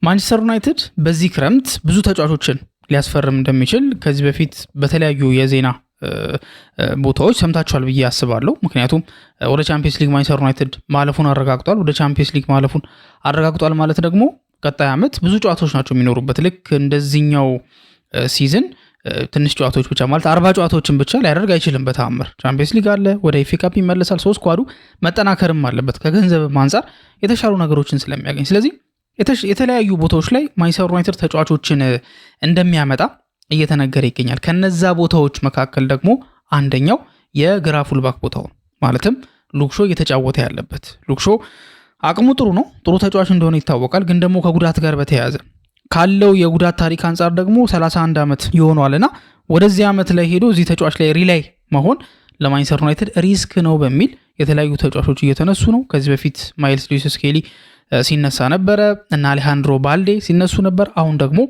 ማንቸስተር ዩናይትድ በዚህ ክረምት ብዙ ተጫዋቾችን ሊያስፈርም እንደሚችል ከዚህ በፊት በተለያዩ የዜና ቦታዎች ሰምታችኋል ብዬ አስባለሁ። ምክንያቱም ወደ ቻምፒየንስ ሊግ ማንቸስተር ዩናይትድ ማለፉን አረጋግጧል። ወደ ቻምፒየንስ ሊግ ማለፉን አረጋግጧል ማለት ደግሞ ቀጣይ ዓመት ብዙ ጨዋታዎች ናቸው የሚኖሩበት። ልክ እንደዚህኛው ሲዝን ትንሽ ጨዋታዎች ብቻ ማለት 40 ጨዋታዎችን ብቻ ሊያደርግ አይችልም በተአምር። ቻምፒየንስ ሊግ አለ፣ ወደ ኤፍ ኤ ካፕ ይመለሳል። ሶስት ኳዱ መጠናከርም አለበት ከገንዘብ አንፃር የተሻሉ ነገሮችን ስለሚያገኝ። ስለዚህ የተለያዩ ቦታዎች ላይ ማንቸስተር ዩናይትድ ተጫዋቾችን እንደሚያመጣ እየተነገረ ይገኛል። ከነዛ ቦታዎች መካከል ደግሞ አንደኛው የግራ ፉልባክ ቦታው ማለትም ሉክሾ እየተጫወተ ያለበት። ሉክሾ አቅሙ ጥሩ ነው፣ ጥሩ ተጫዋች እንደሆነ ይታወቃል። ግን ደግሞ ከጉዳት ጋር በተያያዘ ካለው የጉዳት ታሪክ አንጻር ደግሞ 31 ዓመት ይሆኗልና ወደዚህ ዓመት ላይ ሄዶ እዚህ ተጫዋች ላይ ሪላይ መሆን ለማንቸስተር ዩናይትድ ሪስክ ነው በሚል የተለያዩ ተጫዋቾች እየተነሱ ነው። ከዚህ በፊት ማይልስ ሉዊስ ስኬሊ ሲነሳ ነበረ እና አሌሃንድሮ ባልዴ ሲነሱ ነበር። አሁን ደግሞ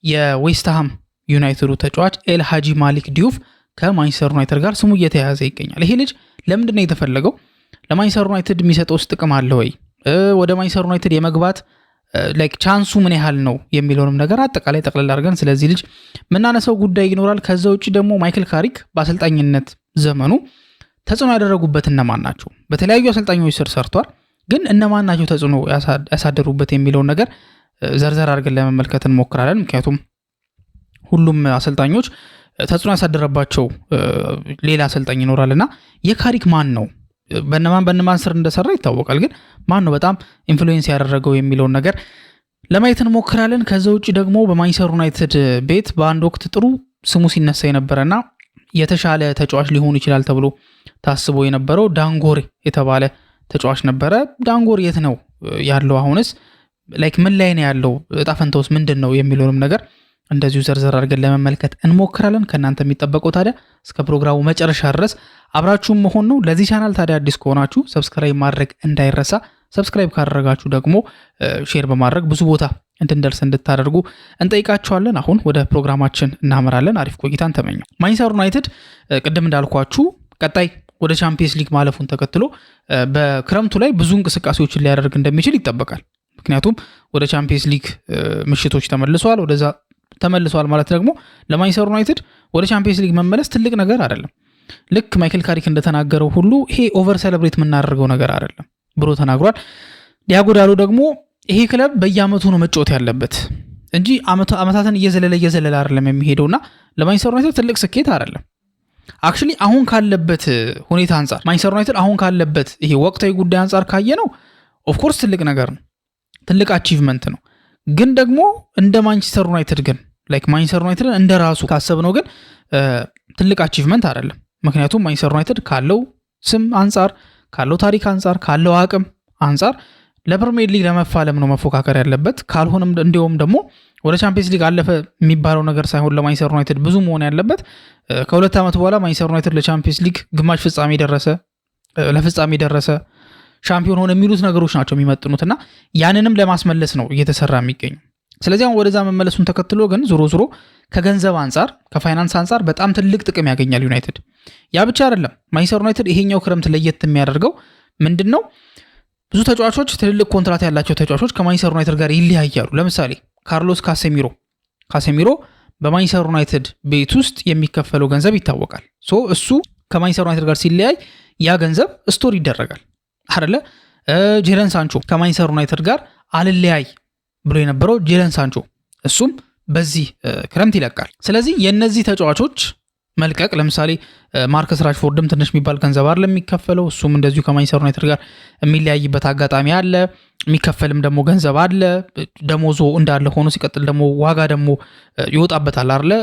የዌስትሃም ዩናይትዱ ተጫዋች ኤል ሃጂ ማሊክ ዲዩፍ ከማንቸስተር ዩናይትድ ጋር ስሙ እየተያያዘ ይገኛል። ይሄ ልጅ ለምንድን ነው የተፈለገው? ለማንቸስተር ዩናይትድ የሚሰጠውስ ጥቅም አለ ወይ? ወደ ማንቸስተር ዩናይትድ የመግባት ቻንሱ ምን ያህል ነው የሚለውንም ነገር አጠቃላይ ጠቅለል አድርገን ስለዚህ ልጅ ምናነሳው ጉዳይ ይኖራል። ከዛ ውጭ ደግሞ ማይክል ካሪክ በአሰልጣኝነት ዘመኑ ተጽዕኖ ያደረጉበት እነማን ናቸው? በተለያዩ አሰልጣኞች ስር ሰርቷል። ግን እነማን ናቸው ተጽዕኖ ያሳደሩበት የሚለውን ነገር ዘርዘር አድርገን ለመመልከት እንሞክራለን። ምክንያቱም ሁሉም አሰልጣኞች ተጽዕኖ ያሳደረባቸው ሌላ አሰልጣኝ ይኖራልና የካሪክ ማን ነው በነማን ስር እንደሰራ ይታወቃል። ግን ማን ነው በጣም ኢንፍሉዌንስ ያደረገው የሚለውን ነገር ለማየት እንሞክራለን። ከዛ ውጭ ደግሞ በማንቸስተር ዩናይትድ ቤት በአንድ ወቅት ጥሩ ስሙ ሲነሳ የነበረና የተሻለ ተጫዋች ሊሆን ይችላል ተብሎ ታስቦ የነበረው ዳንጎሬ የተባለ ተጫዋች ነበረ። ዳንጎሬ የት ነው ያለው? አሁንስ ምን ላይ ነው ያለው? እጣ ፈንታውስ ምንድን ነው የሚለውንም ነገር እንደዚሁ ዘርዘር አድርገን ለመመልከት እንሞክራለን። ከእናንተ የሚጠበቀው ታዲያ እስከ ፕሮግራሙ መጨረሻ ድረስ አብራችሁም መሆን ነው። ለዚህ ቻናል ታዲያ አዲስ ከሆናችሁ ሰብስክራይብ ማድረግ እንዳይረሳ። ሰብስክራይብ ካደረጋችሁ ደግሞ ሼር በማድረግ ብዙ ቦታ እንድንደርስ እንድታደርጉ እንጠይቃችኋለን። አሁን ወደ ፕሮግራማችን እናመራለን። አሪፍ ቆይታን ተመኘው። ማንቸስተር ዩናይትድ ቅድም እንዳልኳችሁ ቀጣይ ወደ ቻምፒየንስ ሊግ ማለፉን ተከትሎ በክረምቱ ላይ ብዙ እንቅስቃሴዎችን ሊያደርግ እንደሚችል ይጠበቃል። ምክንያቱም ወደ ቻምፒየንስ ሊግ ምሽቶች ተመልሷል ማለት ደግሞ ለማንቸስተር ዩናይትድ ወደ ቻምፒየንስ ሊግ መመለስ ትልቅ ነገር አይደለም። ልክ ማይክል ካሪክ እንደተናገረው ሁሉ ይሄ ኦቨር ሴሌብሬት የምናደርገው ነገር አይደለም ብሎ ተናግሯል። ዲያጎ ዳሎ ደግሞ ይሄ ክለብ በየአመቱ ነው መጫወት ያለበት እንጂ አመታትን እየዘለለ አይደለም የሚሄደውና ለማንቸስተር ዩናይትድ ትልቅ ስኬት አይደለም። አክቹሊ አሁን ካለበት ሁኔታ አንጻር ማንቸስተር ዩናይትድ አሁን ካለበት ይሄ ወቅታዊ ጉዳይ አንጻር ካየ ነው ኦፍኮርስ ትልቅ ነገር ነው፣ ትልቅ አቺቭመንት ነው። ግን ደግሞ እንደ ማንቸስተር ዩናይትድ ግን ማንቸስተር ዩናይትድ እንደ ራሱ ካሰብነው ግን ትልቅ አቺቭመንት አይደለም። ምክንያቱም ማንቸስተር ዩናይትድ ካለው ስም አንጻር፣ ካለው ታሪክ አንጻር፣ ካለው አቅም አንጻር ለፕሪሚየር ሊግ ለመፋለም ነው መፎካከር ያለበት። ካልሆነም እንዲሁም ደግሞ ወደ ቻምፒየንስ ሊግ አለፈ የሚባለው ነገር ሳይሆን ለማንቸስተር ዩናይትድ ብዙ መሆን ያለበት ከሁለት ዓመት በኋላ ማንቸስተር ዩናይትድ ለቻምፒየንስ ሊግ ግማሽ ፍጻሜ ደረሰ ሻምፒዮን ሆነ የሚሉት ነገሮች ናቸው የሚመጥኑትና ያንንም ለማስመለስ ነው እየተሰራ የሚገኙ። ስለዚህ አሁን ወደዛ መመለሱን ተከትሎ ግን ዞሮ ከገንዘብ አንጻር ከፋይናንስ አንጻር በጣም ትልቅ ጥቅም ያገኛል ዩናይትድ። ያ ብቻ አይደለም። ማንቸስተር ዩናይትድ ይሄኛው ክረምት ለየት የሚያደርገው ምንድነው? ብዙ ተጫዋቾች ትልልቅ ኮንትራት ያላቸው ተጫዋቾች ከማንቸስተር ዩናይትድ ጋር ይለያያሉ። ለምሳሌ ካርሎስ ካሴሚሮ በማንቸስተር ዩናይትድ ቤት ውስጥ የሚከፈለው ገንዘብ ይታወቃል። እሱ ከማንቸስተር ዩናይትድ ጋር ሲለያይ ያ ገንዘብ ስቶር ይደረጋል አይደለ? ጄደን ሳንቾ ከማንቸስተር ዩናይትድ ጋር አልለያይ ብሎ የነበረው ጄደን ሳንቾ እሱም በዚህ ክረምት ይለቃል። ስለዚህ የነዚህ ተጫዋቾች መልቀቅ ለምሳሌ ማርከስ ራሽፎርድም ትንሽ የሚባል ገንዘብ አለ የሚከፈለው፣ እሱም እንደዚሁ ከማንቸስተር ዩናይትድ ጋር የሚለያይበት አጋጣሚ አለ። የሚከፈልም ደግሞ ገንዘብ አለ። ደሞዞ እንዳለ ሆኖ ሲቀጥል ደግሞ ዋጋ ደግሞ ይወጣበታል አይደለ?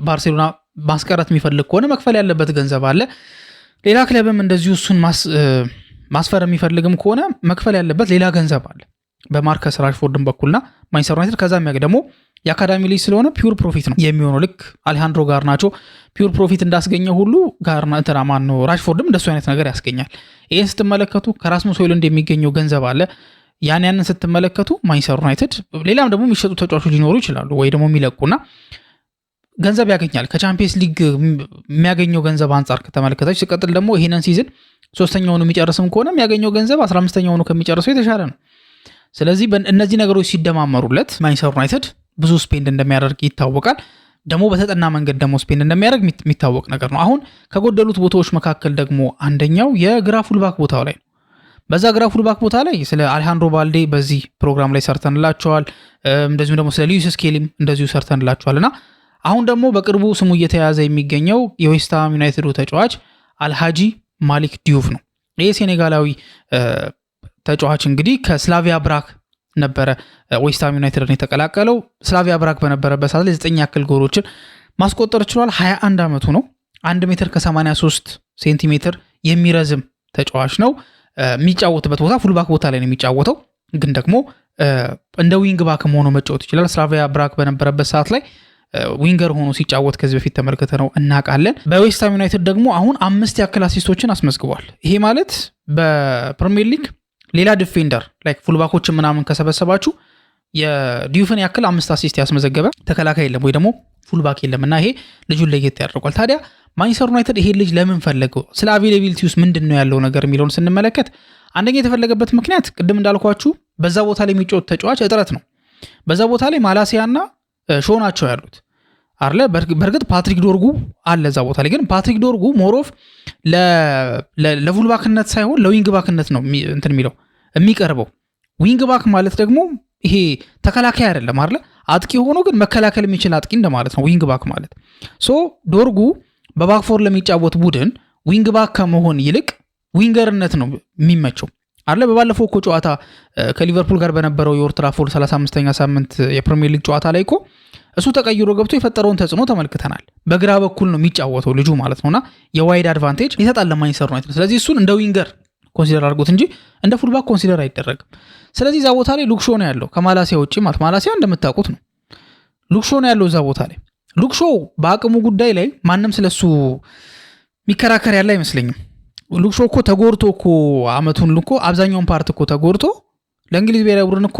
ባርሴሎና ማስቀረት የሚፈልግ ከሆነ መክፈል ያለበት ገንዘብ አለ። ሌላ ክለብም እንደዚሁ እሱን ማስፈር የሚፈልግም ከሆነ መክፈል ያለበት ሌላ ገንዘብ አለ በማርከስ ራሽፎርድን በኩልና ማንቸስተር ዩናይትድ ከዛ ደግሞ የአካዳሚ ልጅ ስለሆነ ፒውር ፕሮፊት ነው የሚሆነው። ልክ አሌሃንድሮ ጋርናቾ ፒውር ፕሮፊት እንዳስገኘ ሁሉ ራሽፎርድም እንደሱ አይነት ነገር ያስገኛል። ይህን ስትመለከቱ ከራስሙስ ሆይሉንድ የሚገኘው ገንዘብ አለ። ያንን ስትመለከቱ ማንቸስተር ዩናይትድ ሌላም ደግሞ የሚሸጡ ተጫዋቾች ሊኖሩ ይችላሉ ወይ ደግሞ የሚለቁና ገንዘብ ያገኛል። ከቻምፒየንስ ሊግ የሚያገኘው ገንዘብ አንጻር ከተመለከታች ሲቀጥል ደግሞ ይሄንን ሲዝን 3ኛው ሆኖ የሚጨርስም ከሆነ የሚያገኘው ገንዘብ 15ኛው ሆኖ ከሚጨርሰው የተሻለ ነው። ስለዚህ እነዚህ ነገሮች ሲደማመሩለት ማንቸስተር ዩናይትድ ብዙ ስፔንድ እንደሚያደርግ ይታወቃል። ደግሞ በተጠና መንገድ ደግሞ ስፔንድ እንደሚያደርግ የሚታወቅ ነገር ነው። አሁን ከጎደሉት ቦታዎች መካከል ደግሞ አንደኛው የግራ ፉልባክ ቦታው ላይ ነው። በዛ ግራ ፉልባክ ቦታ ላይ ስለ አሌሃንድሮ ባልዴ በዚህ ፕሮግራም ላይ ሰርተንላቸዋል። እንደዚሁም ደግሞ ስለ ሉዊስ ስኬሊም እንደዚሁ ሰርተንላቸዋል እና አሁን ደግሞ በቅርቡ ስሙ እየተያዘ የሚገኘው የዌስትሃም ዩናይትዱ ተጫዋች አልሃጂ ማሊክ ዲዩፍ ነው። ይህ ሴኔጋላዊ ተጫዋች እንግዲህ ከስላቪያ ብራክ ነበረ ዌስትሃም ዩናይትድን የተቀላቀለው። ስላቪያ ብራክ በነበረበት ሰዓት ላይ 9 ያክል ጎሎችን ማስቆጠር ችሏል። 21 ዓመቱ ነው። 1 ሜትር ከ83 ሴንቲሜትር የሚረዝም ተጫዋች ነው። የሚጫወትበት ቦታ ፉልባክ ቦታ ላይ ነው የሚጫወተው፣ ግን ደግሞ እንደ ዊንግ ባክ ሆኖ መጫወት ይችላል። ስላቪያ ብራክ በነበረበት ሰዓት ላይ ዊንገር ሆኖ ሲጫወት ከዚህ በፊት ተመልክተ ነው እናውቃለን። በዌስትሃም ዩናይትድ ደግሞ አሁን 5 ያክል አሲስቶችን አስመዝግቧል። ይሄ ማለት በፕሪሚየር ሊግ ሌላ ዲፌንደር ላይክ ፉልባኮችን ምናምን ከሰበሰባችሁ የዲዩፍን ያክል 5 አሲስት ያስመዘገበ ተከላካይ የለም ወይ ደግሞ ፉልባክ የለም እና ይሄ ልጁን ለየት ያደርጓል። ታዲያ ማንቸስተር ዩናይትድ ይሄ ልጅ ለምን ፈለገው? ስለ አቬይላቢሊቲ ውስጥ ምንድን ነው ያለው ነገር የሚለውን ስንመለከት አንደኛ የተፈለገበት ምክንያት ቅድም እንዳልኳችሁ በዛ ቦታ ላይ የሚጫወት ተጫዋች እጥረት ነው። በዛ ቦታ ላይ ማላሲያና ሾ ናቸው ያሉት አይደለ? በእርግጥ ፓትሪክ ዶርጉ አለ እዛ ቦታ ላይ፣ ግን ፓትሪክ ዶርጉ ሞሮፍ ለፉልባክነት ሳይሆን ለዊንግ ባክነት ነው እንትን የሚለው የሚቀርበው። ዊንግ ባክ ማለት ደግሞ ይሄ ተከላካይ አይደለም አይደለ? አጥቂ ሆኖ ግን መከላከል የሚችል አጥቂ እንደማለት ነው ዊንግ ባክ ማለት። ሶ ዶርጉ በባክፎር ለሚጫወት ቡድን ዊንግ ባክ ከመሆን ይልቅ ዊንገርነት ነው የሚመቸው አይደለ? በባለፈው እኮ ጨዋታ ከሊቨርፑል ጋር በነበረው የኦልድ ትራፎርድ 35ኛ ሳምንት የፕሪሚየር ሊግ ጨዋታ ላይ እኮ እሱ ተቀይሮ ገብቶ የፈጠረውን ተጽዕኖ ተመልክተናል። በግራ በኩል ነው የሚጫወተው ልጁ ማለት ነውና የዋይድ አድቫንቴጅ ይሰጣል ለማንቸስተር ዩናይትድ። ስለዚህ እሱን እንደ ዊንገር ኮንሲደር አድርጎት እንጂ እንደ ፉልባክ ኮንሲደር አይደረግም። ስለዚህ እዛ ቦታ ላይ ሉክሾ ነው ያለው ከማላሲያ ውጪ ማለት ማላሲያ እንደምታውቁት ነው። ሉክሾ ነው ያለው እዛ ቦታ ላይ። ሉክሾ በአቅሙ ጉዳይ ላይ ማንም ስለሱ የሚከራከር ያለ አይመስለኝም። ሉክሾ እኮ ተጎርቶ እኮ አመቱን ልኮ አብዛኛውን ፓርት እኮ ተጎርቶ ለእንግሊዝ ብሔራዊ ቡድን እኮ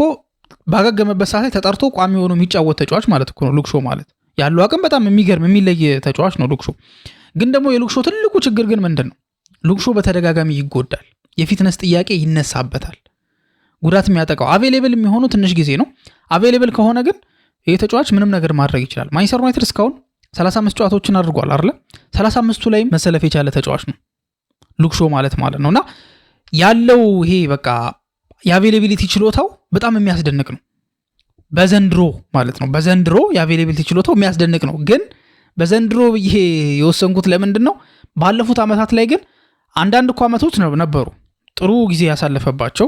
ባገገመበት ሰዓት ላይ ተጠርቶ ቋሚ ሆኖ የሚጫወት ተጫዋች ማለት እኮ ነው ሉክሾ ማለት። ያለው አቅም በጣም የሚገርም የሚለይ ተጫዋች ነው ሉክሾ። ግን ደግሞ የሉክሾ ትልቁ ችግር ግን ምንድን ነው? ሉክሾ በተደጋጋሚ ይጎዳል። የፊትነስ ጥያቄ ይነሳበታል። ጉዳት የሚያጠቃው አቬሌብል የሚሆኑ ትንሽ ጊዜ ነው። አቬሌብል ከሆነ ግን ይህ ተጫዋች ምንም ነገር ማድረግ ይችላል። ማንቸስተር ዩናይትድ እስካሁን 35 ጨዋታዎችን አድርጓል አይደል? 35ቱ ላይ መሰለፍ የቻለ ተጫዋች ነው ሉክሾ ማለት ነውና ያለው ይሄ በቃ የአቬሌቢሊቲ ችሎታው በጣም የሚያስደንቅ ነው። በዘንድሮ ማለት ነው በዘንድሮ የአቬሌቢሊቲ ችሎታው የሚያስደንቅ ነው። ግን በዘንድሮ ይሄ የወሰንኩት ለምንድን ነው? ባለፉት ዓመታት ላይ ግን አንዳንድ እኮ ዓመቶች ነበሩ ጥሩ ጊዜ ያሳለፈባቸው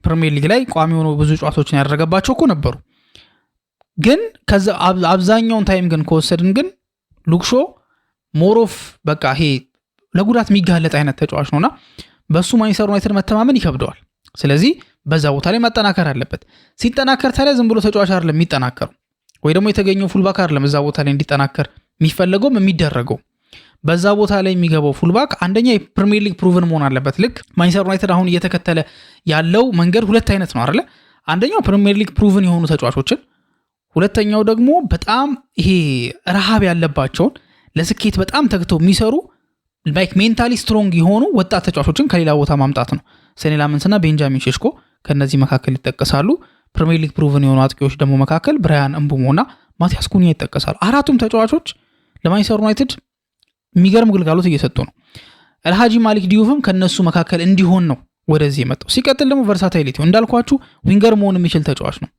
ፕሪሚየር ሊግ ላይ ቋሚ ሆኖ ብዙ ጨዋታዎችን ያደረገባቸው እኮ ነበሩ። ግን ከዛ አብዛኛውን ታይም ግን ከወሰድን ግን ሉክሾ ሞሮፍ በቃ ይሄ ለጉዳት የሚጋለጥ አይነት ተጫዋች ነውና በሱ ማንቸስተር ዩናይትድ መተማመን ይከብደዋል። ስለዚህ በዛ ቦታ ላይ መጠናከር አለበት። ሲጠናከር ታዲያ ዝም ብሎ ተጫዋች አይደለም የሚጠናከሩ ወይ ደግሞ የተገኘው ፉልባክ አይደለም እዛ ቦታ ላይ እንዲጠናከር የሚፈለገውም የሚደረገው። በዛ ቦታ ላይ የሚገባው ፉልባክ አንደኛ የፕሪሚየር ሊግ ፕሩቭን መሆን አለበት። ልክ ማንቸስተር ዩናይትድ አሁን እየተከተለ ያለው መንገድ ሁለት አይነት ነው አይደለ? አንደኛው ፕሪሚየር ሊግ ፕሩቭን የሆኑ ተጫዋቾችን፣ ሁለተኛው ደግሞ በጣም ይሄ ረሃብ ያለባቸውን ለስኬት በጣም ተግተው የሚሰሩ ላይክ ሜንታሊ ስትሮንግ የሆኑ ወጣት ተጫዋቾችን ከሌላ ቦታ ማምጣት ነው። ሴኔ ላመንስና ቤንጃሚን ሼሽኮ ከነዚህ መካከል ይጠቀሳሉ። ፕሪሚየር ሊግ ፕሩቭን የሆኑ አጥቂዎች ደግሞ መካከል ብራያን እምቡሞና ማቲያስ ኩኒያ ይጠቀሳሉ። አራቱም ተጫዋቾች ለማንቸስተር ዩናይትድ የሚገርም ግልጋሎት እየሰጡ ነው። አልሃጂ ማሊክ ዲዩፍም ከነሱ መካከል እንዲሆን ነው ወደዚህ የመጣው። ሲቀጥል ደግሞ ቨርሳታይሊቲ እንዳልኳችሁ ዊንገር መሆን የሚችል ተጫዋች ነው።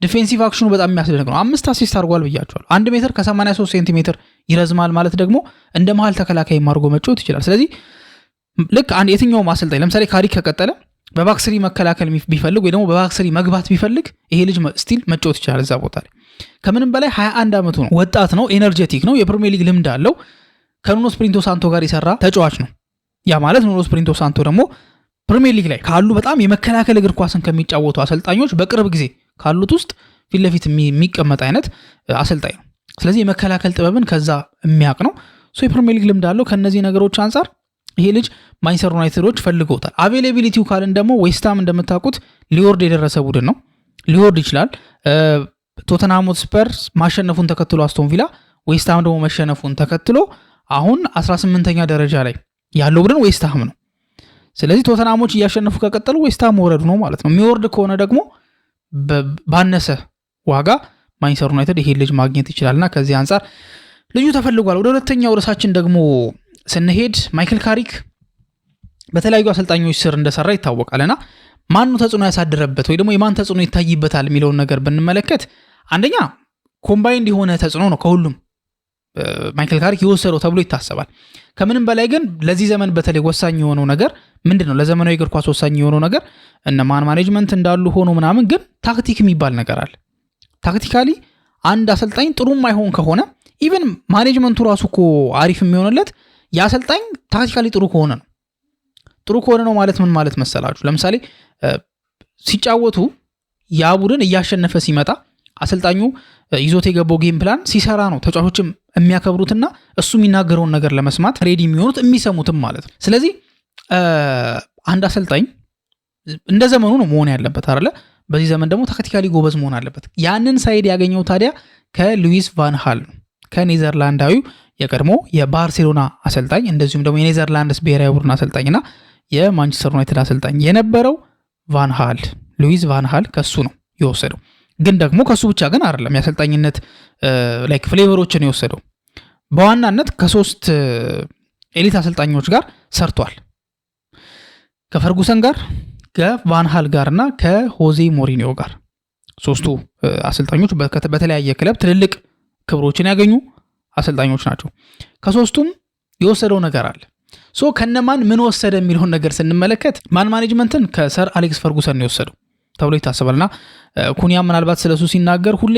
ዲፌንሲቭ አክሽኑ በጣም የሚያስደንቅ ነው። 5 አሲስት አድርጓል ብያቸዋል። 1 ሜትር ከ83 ሴንቲሜትር ይረዝማል ማለት ደግሞ እንደ መሃል ተከላካይ ማርጎ መጫወት ይችላል። ስለዚህ ልክ አንድ የትኛውም አሰልጣኝ ለምሳሌ ካሪክ ከቀጠለ በባክስሪ መከላከል ቢፈልግ ወይ ደግሞ በባክስሪ መግባት ቢፈልግ ይሄ ልጅ ስቲል መጫወት ይችላል እዛ ቦታ ላይ። ከምንም በላይ 21 ዓመቱ ነው። ወጣት ነው፣ ኤነርጄቲክ ነው፣ የፕሪሚየር ሊግ ልምድ አለው። ከኑኖ ስፕሪንቶ ሳንቶ ጋር የሰራ ተጫዋች ነው። ያ ማለት ኑኖ ስፕሪንቶ ሳንቶ ደግሞ ፕሪሚየር ሊግ ላይ ካሉ በጣም የመከላከል እግር ኳስን ከሚጫወቱ አሰልጣኞች በቅርብ ጊዜ ካሉት ውስጥ ፊት ለፊት የሚቀመጥ አይነት አሰልጣኝ ነው። ስለዚህ የመከላከል ጥበብን ከዛ የሚያውቅ ነው። የፕሪሚየር ሊግ ልምድ አለው። ከነዚህ ነገሮች አንጻር ይሄ ልጅ ማንቸስተር ዩናይትዶች ፈልገውታል። አቬሌቢሊቲው ካልን ደግሞ ዌስትሃም እንደምታውቁት ሊወርድ የደረሰ ቡድን ነው። ሊወርድ ይችላል። ቶተንሃም ስፐርስ ማሸነፉን ተከትሎ አስቶን ቪላ፣ ዌስትሃም ደግሞ መሸነፉን ተከትሎ አሁን 18ኛ ደረጃ ላይ ያለው ቡድን ዌስትሃም ነው። ስለዚህ ቶተናሞች እያሸነፉ ከቀጠሉ ዌስትሃም መውረዱ ነው ማለት ነው። የሚወርድ ከሆነ ደግሞ ባነሰ ዋጋ ማንቸስተር ዩናይትድ ይሄ ልጅ ማግኘት ይችላልና ከዚህ አንፃር ልጁ ተፈልጓል። ወደ ሁለተኛው ርዕሳችን ደግሞ ስንሄድ ማይክል ካሪክ በተለያዩ አሰልጣኞች ስር እንደሰራ ይታወቃልና ማን ነው ተጽዕኖ ያሳደረበት ወይ ደግሞ የማን ተጽዕኖ ይታይበታል የሚለውን ነገር ብንመለከት አንደኛ ኮምባይንድ የሆነ ተጽዕኖ ነው ከሁሉም ማይክል ካሪክ የወሰደው ተብሎ ይታሰባል። ከምንም በላይ ግን ለዚህ ዘመን በተለይ ወሳኝ የሆነው ነገር ምንድነው? ለዘመናዊ እግር ኳስ ወሳኝ የሆነው ነገር እነ ማኔጅመንት እንዳሉ ሆኖ ምናምን ግን ታክቲክ የሚባል ነገር አለ። ታክቲካሊ አንድ አሰልጣኝ ጥሩ ማይሆን ከሆነ ኢቭን ማኔጅመንቱ ራሱ እኮ አሪፍ የሚሆንለት የአሰልጣኝ ታክቲካሊ ጥሩ ከሆነ ነው። ጥሩ ከሆነ ነው ማለት ምን ማለት መሰላችሁ? ለምሳሌ ሲጫወቱ ያ ቡድን እያሸነፈ ሲመጣ አሰልጣኙ ይዞት የገባው ጌም ፕላን ሲሰራ ነው ተጫዋቾችም የሚያከብሩትና እሱ የሚናገረውን ነገር ለመስማት ሬዲ የሚሆኑት የሚሰሙትም ማለት ነው። ስለዚህ አንድ አሰልጣኝ እንደ ዘመኑ ነው መሆን ያለበት አይደለ? በዚህ ዘመን ደግሞ ታክቲካሊ ጎበዝ መሆን አለበት። ያንን ሳይድ ያገኘው ታዲያ ከሉዊስ ቫን ሃል ነው። ከኔዘርላንዳዊው የቀድሞ የባርሴሎና አሰልጣኝ እንደዚሁም ደግሞ የኔዘርላንድስ ብሔራዊ ቡድን አሰልጣኝና የማንቸስተር ዩናይትድ አሰልጣኝ የነበረው ቫን ሃል ሉዊስ ቫን ሃል ከሱ ነው የወሰደው። ግን ደግሞ ከሱ ብቻ ግን አይደለም የአሰልጣኝነት ላይክ ፍሌቨሮችን የወሰደው። በዋናነት ከሶስት ኤሊት አሰልጣኞች ጋር ሰርቷል። ከፈርጉሰን ጋር፣ ከቫን ሃል ጋርና ከሆዜ ሞሪኒዮ ጋር። ሶስቱ አሰልጣኞች በተለያየ ክለብ ትልልቅ ክብሮችን ያገኙ አሰልጣኞች ናቸው። ከሶስቱም የወሰደው ነገር አለ። ሶ ከነማን ምን ወሰደ የሚለውን ነገር ስንመለከት ማኔጅመንትን ከሰር አሌክስ ፈርጉሰን ነው የወሰደው ተብሎ ይታሰባልና ኩኒያ ምናልባት ስለሱ ሲናገር ሁሌ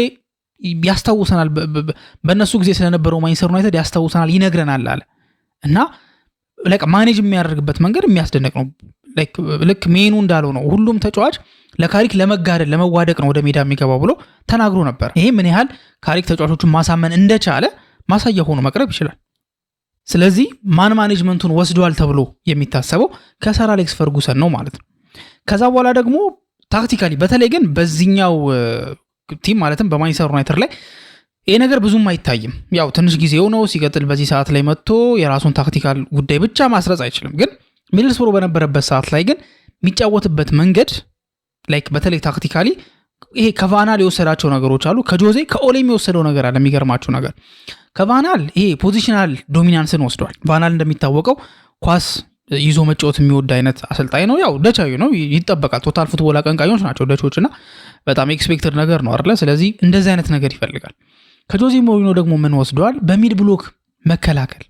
ያስታውሰናል። በእነሱ ጊዜ ስለነበረው ማንቸስተር ዩናይትድ ያስታውሰናል፣ ይነግረናል አለ እና ማኔጅ የሚያደርግበት መንገድ የሚያስደንቅ ነው። ልክ ሜኑ እንዳለው ነው። ሁሉም ተጫዋች ለካሪክ ለመጋደል ለመዋደቅ ነው ወደ ሜዳ የሚገባው ብሎ ተናግሮ ነበር። ይሄ ምን ያህል ካሪክ ተጫዋቾቹን ማሳመን እንደቻለ ማሳያ ሆኖ መቅረብ ይችላል። ስለዚህ ማኔጅመንቱን ወስዷል ተብሎ የሚታሰበው ከሰር አሌክስ ፈርጉሰን ነው ማለት ነው። ከዛ በኋላ ደግሞ ታክቲካሊ በተለይ ግን በዚህኛው ቲም ማለትም በማንቸስተር ዩናይትድ ላይ ይሄ ነገር ብዙም አይታይም። ያው ትንሽ ጊዜው ነው። ሲቀጥል በዚህ ሰዓት ላይ መጥቶ የራሱን ታክቲካል ጉዳይ ብቻ ማስረጽ አይችልም። ግን ሚድልስብሮ በነበረበት ሰዓት ላይ ግን የሚጫወትበት መንገድ ላይክ በተለይ ታክቲካሊ ይሄ ከቫናል የወሰዳቸው ነገሮች አሉ። ከጆዜ ከኦሌም የወሰደው ነገር አለ። የሚገርማችሁ ነገር ከቫናል ይሄ ፖዚሽናል ዶሚናንስን ወስዷል። ቫናል እንደሚታወቀው ኳስ ይዞ መጫወት የሚወድ አይነት አሰልጣኝ ነው። ያው ደቻዊ ነው፣ ይጠበቃል። ቶታል ፉትቦል አቀንቃኞች ናቸው ደቾችና በጣም ኤክስፔክትድ ነገር ነው አይደለ? ስለዚህ እንደዚህ አይነት ነገር ይፈልጋል። ከጆዜ ሞሪኖ ደግሞ ምን ወስዷል? በሚድ ብሎክ መከላከል።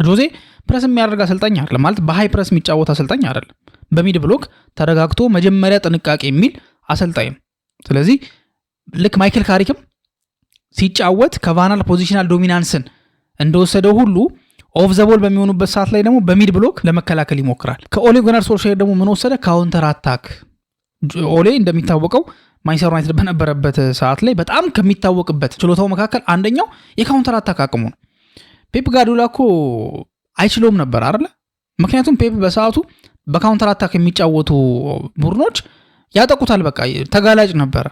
ጆዜ ፕረስ የሚያደርግ አሰልጣኝ አይደለም ማለት በሃይ ፕረስ የሚጫወት አሰልጣኝ አይደለም። በሚድ ብሎክ ተረጋግቶ መጀመሪያ ጥንቃቄ የሚል አሰልጣኝ ነው። ስለዚህ ልክ ማይክል ካሪክም ሲጫወት ከቫናል ፖዚሽናል ዶሚናንስን እንደወሰደው ሁሉ ኦፍ ዘ ቦል በሚሆኑበት ሰዓት ላይ ደግሞ በሚድ ብሎክ ለመከላከል ይሞክራል። ከኦሌ ጉናር ሶልሻየር ደግሞ ምን ወሰደ? ካውንተር አታክ። ኦሌ እንደሚታወቀው ማንቸስተር ዩናይትድ በነበረበት ሰዓት ላይ በጣም ከሚታወቅበት ችሎታው መካከል አንደኛው የካውንተር አታክ አቅሙ ነው። ፔፕ ጋርዲዮላ እኮ አይችለውም ነበር አይደለ? ምክንያቱም ፔፕ በሰዓቱ በካውንተር አታክ የሚጫወቱ ቡድኖች ያጠቁታል፣ በቃ ተጋላጭ ነበረ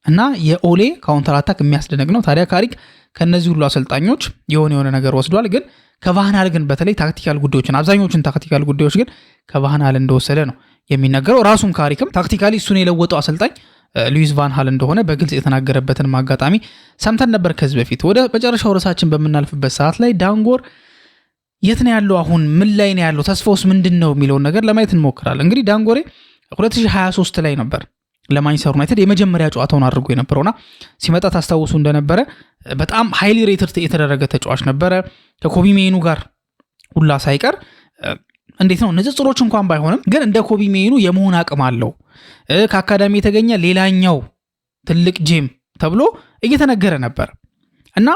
እና የኦሌ ካውንተር አታክ የሚያስደነቅ ነው። ታዲያ ካሪክ ከነዚህ ሁሉ አሰልጣኞች የሆነ ነገር ወስዷል። ግን ከቫናል ግን በተለይ ታክቲካል ጉዳዮችን አብዛኞቹን ታክቲካል ጉዳዮች ግን ከቫናል እንደወሰደ ነው የሚነገረው። ራሱም ካሪክም ታክቲካሊ እሱን የለወጠው አሰልጣኝ ሉዊስ ቫን ሃል እንደሆነ በግልጽ የተናገረበትን አጋጣሚ ሰምተን ነበር ከዚህ በፊት። ወደ መጨረሻው ርዕሳችን በምናልፍበት ሰዓት ላይ ዳንጎር የት ነው ያለው? አሁን ምን ላይ ነው ያለው? ተስፋውስ ምንድን ነው የሚለውን ነገር ለማየት እንሞክራለን። እንግዲህ ዳንጎሬ 2023 ላይ ነበር ለማንቸስተር ዩናይትድ የመጀመሪያ ጨዋታውን አድርጎ የነበረውና ሲመጣ ታስታውሱ እንደነበረ በጣም ሃይሊ ሬትድ የተደረገ ተጫዋች ነበረ። ከኮቢ ሜኑ ጋር ሁላ ሳይቀር እንዴት ነው ንጽጽሮች እንኳን ባይሆንም ግን እንደ ኮቢ ሜኑ የመሆን አቅም አለው። ከአካዳሚ የተገኘ ሌላኛው ትልቅ ጄም ተብሎ እየተነገረ ነበር እና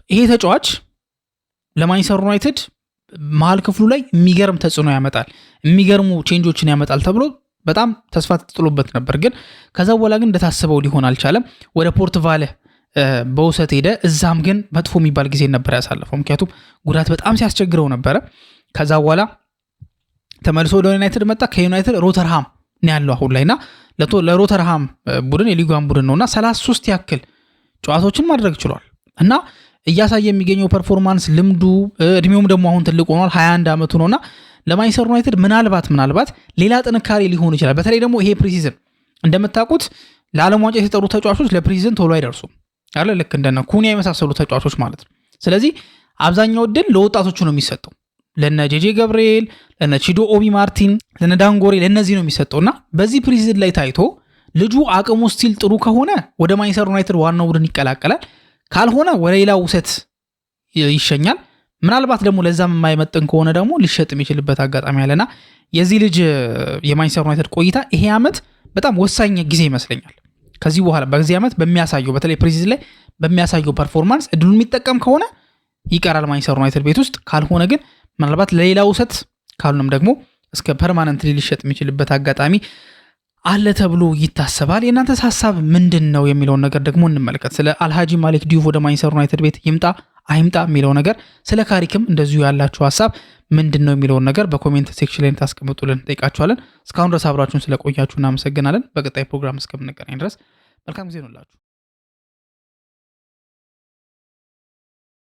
ይሄ ተጫዋች ለማንቸስተር ዩናይትድ መሀል ክፍሉ ላይ የሚገርም ተጽዕኖ ያመጣል፣ የሚገርሙ ቼንጆችን ያመጣል ተብሎ በጣም ተስፋ ተጥሎበት ነበር። ግን ከዛ በኋላ ግን እንደታሰበው ሊሆን አልቻለም። ወደ ፖርት ቫለ በውሰት ሄደ። እዛም ግን መጥፎ የሚባል ጊዜ ነበር ያሳለፈው፣ ምክንያቱም ጉዳት በጣም ሲያስቸግረው ነበረ። ከዛ በኋላ ተመልሶ ወደ ዩናይትድ መጣ። ከዩናይትድ ሮተርሃም ነው ያለው አሁን ላይና ለሮተርሃም ቡድን የሊጓን ቡድን ነውና 33 ያክል ጨዋታዎችን ማድረግ ችሏል እና እያሳየ የሚገኘው ፐርፎርማንስ ልምዱ እድሜውም ደግሞ አሁን ትልቅ ሆኗል፣ 21 ዓመቱ ነውና ለማንቸስተር ዩናይትድ ምናልባት ሌላ ጥንካሬ ሊሆን ይችላል። በተለይ ደግሞ ይሄ ፕሪሲዝን እንደምታውቁት ለዓለም ዋንጫ የተጠሩ ተጫዋቾች ለፕሪሲዝን ቶሎ አይደርሱም አለ ልክ እንደነ ኩኒያ የመሳሰሉ ተጫዋቾች ማለት ነው። ስለዚህ አብዛኛው እድል ለወጣቶቹ ነው የሚሰጠው፣ ለነ ጄጄ ገብርኤል፣ ለነ ቺዶ ኦቢ ማርቲን፣ ለነ ዳንጎሬ ለነዚህ ነው የሚሰጠውና በዚህ ፕሪሲዝን ላይ ታይቶ ልጁ አቅሙ ስቲል ጥሩ ከሆነ ወደ ማንቸስተር ዩናይትድ ዋናው ቡድን ይቀላቀላል፣ ካልሆነ ወደ ሌላ ውሰት ይሸኛል። ምናልባት ደግሞ ለዛም የማይመጥን ከሆነ ደግሞ ሊሸጥ የሚችልበት አጋጣሚ አለና የዚህ ልጅ የማንቸስተር ዩናይትድ ቆይታ ይሄ ዓመት በጣም ወሳኝ ጊዜ ይመስለኛል። ከዚህ በኋላ በዚህ ዓመት በሚያሳየው በተለይ ፕሪሲዝን ላይ በሚያሳየው ፐርፎርማንስ እድሉን የሚጠቀም ከሆነ ይቀራል ማንቸስተር ዩናይትድ ቤት ውስጥ፣ ካልሆነ ግን ምናልባት ለሌላ ውሰት ካልሆነም ደግሞ እስከ ፐርማነንትሊ ሊሸጥ የሚችልበት አጋጣሚ አለ ተብሎ ይታሰባል። የእናንተ ሐሳብ ምንድን ነው የሚለውን ነገር ደግሞ እንመልከት። ስለ አልሃጂ ማሊክ ዲዩፍ ወደ ማንቸስተር ዩናይትድ ቤት ይምጣ አይምጣ የሚለው ነገር፣ ስለ ካሪክም እንደዚሁ ያላችሁ ሐሳብ ምንድን ነው የሚለውን ነገር በኮሜንት ሴክሽን ላይ ታስቀምጡልን ጠይቃችኋለን። እስካሁን ድረስ አብራችሁን ስለቆያችሁ እናመሰግናለን። በቀጣይ ፕሮግራም እስከምንገናኝ ድረስ መልካም ጊዜ ነው።